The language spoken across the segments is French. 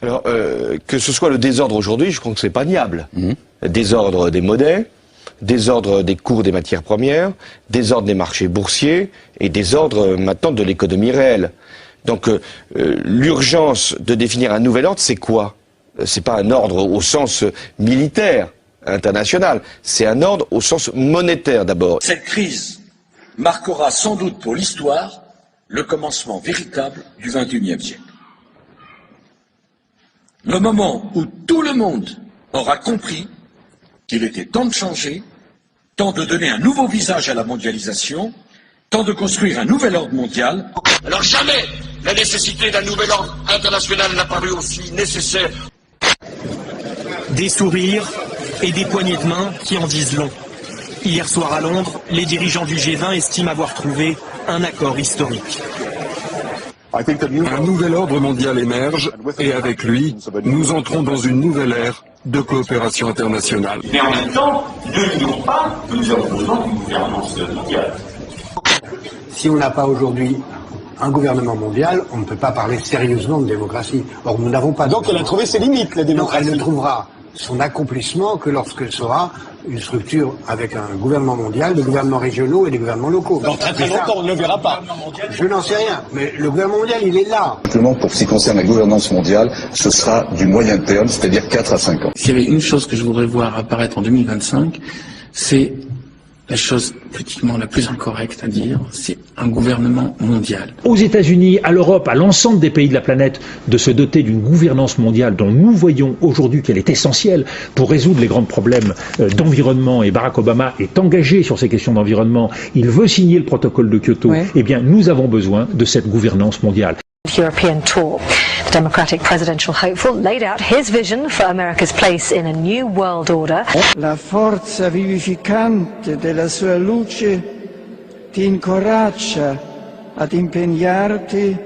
Alors, que ce soit le désordre aujourd'hui, je crois que c'est pas niable. Désordre des monnaies, désordre des cours des matières premières, désordre des marchés boursiers et désordre maintenant de l'économie réelle. Donc, l'urgence de définir un nouvel ordre, c'est quoi? C'est pas un ordre au sens militaire international, c'est un ordre au sens monétaire d'abord. Cette crise marquera sans doute pour l'histoire le commencement véritable du XXIe siècle. Le moment où tout le monde aura compris qu'il était temps de changer, temps de donner un nouveau visage à la mondialisation, temps de construire un nouvel ordre mondial. Alors jamais la nécessité d'un nouvel ordre international n'a paru aussi nécessaire. Des sourires et des poignées de main qui en disent long. Hier soir à Londres, les dirigeants du G20 estiment avoir trouvé un accord historique. Un nouvel ordre mondial émerge et avec lui, nous entrons dans une nouvelle ère de coopération internationale. Mais en même temps, ne nions pas que nous avons besoin d'une gouvernance mondiale. Si on n'a pas aujourd'hui un gouvernement mondial, on ne peut pas parler sérieusement de démocratie. Or, nous n'avons pas. Donc elle a trouvé ses limites, la démocratie. Non, elle ne trouvera son accomplissement que lorsqu'elle sera une structure avec un gouvernement mondial, des gouvernements régionaux et des gouvernements locaux. Dans très longtemps, on ne le verra pas. Je n'en sais rien, mais le gouvernement mondial, il est là. Simplement, pour ce qui concerne la gouvernance mondiale, ce sera du moyen terme, c'est-à-dire 4 à 5 ans. S'il y avait une chose que je voudrais voir apparaître en 2025, c'est la chose politiquement la plus incorrecte à dire, c'est un gouvernement mondial. Aux États-Unis, à l'Europe, à l'ensemble des pays de la planète, de se doter d'une gouvernance mondiale dont nous voyons aujourd'hui qu'elle est essentielle pour résoudre les grands problèmes d'environnement, et Barack Obama est engagé sur ces questions d'environnement, il veut signer le protocole de Kyoto, eh bien nous avons besoin de cette gouvernance mondiale. European tour. The Democratic presidential hopeful laid out his vision for America's place in a new world order. La forza vivificante della sua luce ti incoraggia ad impegnarti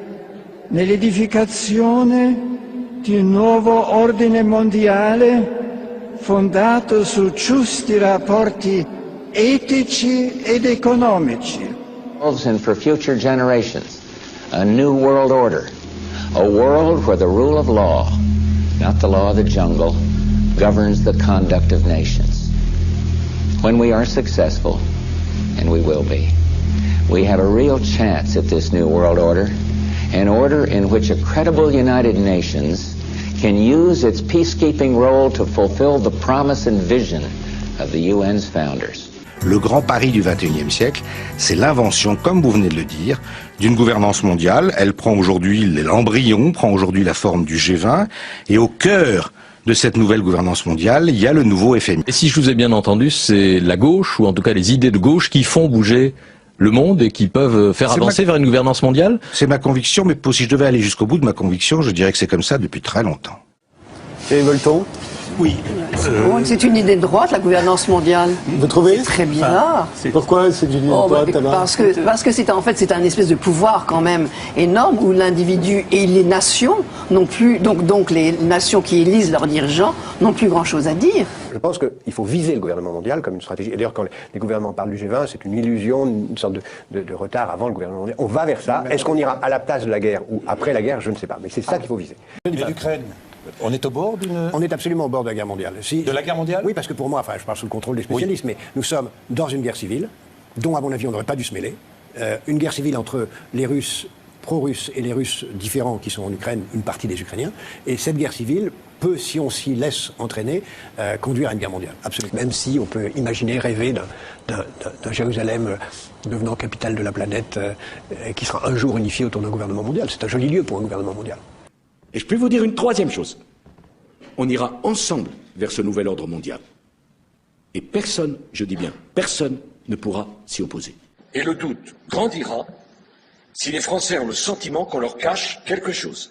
nell'edificazione di un nuovo ordine mondiale fondato su giusti rapporti etici ed economici. And for future generations. A new world order, a world where the rule of law, not the law of the jungle, governs the conduct of nations. When we are successful, and we will be, we have a real chance at this new world order, an order in which a credible United Nations can use its peacekeeping role to fulfill the promise and vision of the UN's founders. Le grand pari du XXIe siècle, c'est l'invention, comme vous venez de le dire, d'une gouvernance mondiale. Elle prend aujourd'hui l'embryon, prend aujourd'hui la forme du G20, et au cœur de cette nouvelle gouvernance mondiale, il y a le nouveau FMI. Et si je vous ai bien entendu, c'est la gauche, ou en tout cas les idées de gauche, qui font bouger le monde et qui peuvent faire avancer vers une gouvernance mondiale? C'est ma conviction, mais si je devais aller jusqu'au bout de ma conviction, je dirais que c'est comme ça depuis très longtemps. Et Volton? Oui. C'est une idée de droite, la gouvernance mondiale. Vous trouvez? C'est très bizarre. Pourquoi c'est une idée de droite alors? Parce que c'est en fait c'est un espèce de pouvoir quand même énorme où l'individu et les nations n'ont plus donc les nations qui élisent leurs dirigeants n'ont plus grand chose à dire. Je pense qu'il faut viser le gouvernement mondial comme une stratégie. Et d'ailleurs, quand les gouvernements parlent du G20, c'est une illusion, une sorte de retard avant le gouvernement mondial. On va vers ça. Est-ce qu'on ira à la place de la guerre ou après la guerre? Je ne sais pas. Mais c'est ça qu'il faut viser. Et l'Ukraine? On est au bord d'une... On est absolument au bord de la guerre mondiale. De la guerre mondiale? Oui, parce que pour moi, enfin, je parle sous le contrôle des spécialistes, mais nous sommes dans une guerre civile, dont, à mon avis, on n'aurait pas dû se mêler. Une guerre civile entre les Russes pro-russes et les Russes différents qui sont en Ukraine, une partie des Ukrainiens. Et cette guerre civile peut, si on s'y laisse entraîner, conduire à une guerre mondiale. Absolument. Même si on peut imaginer, rêver d'un Jérusalem devenant capitale de la planète, qui sera un jour unifié autour d'un gouvernement mondial. C'est un joli lieu pour un gouvernement mondial. Et je peux vous dire une troisième chose. On ira ensemble vers ce nouvel ordre mondial. Et personne, je dis bien, personne ne pourra s'y opposer. Et le doute grandira si les Français ont le sentiment qu'on leur cache quelque chose.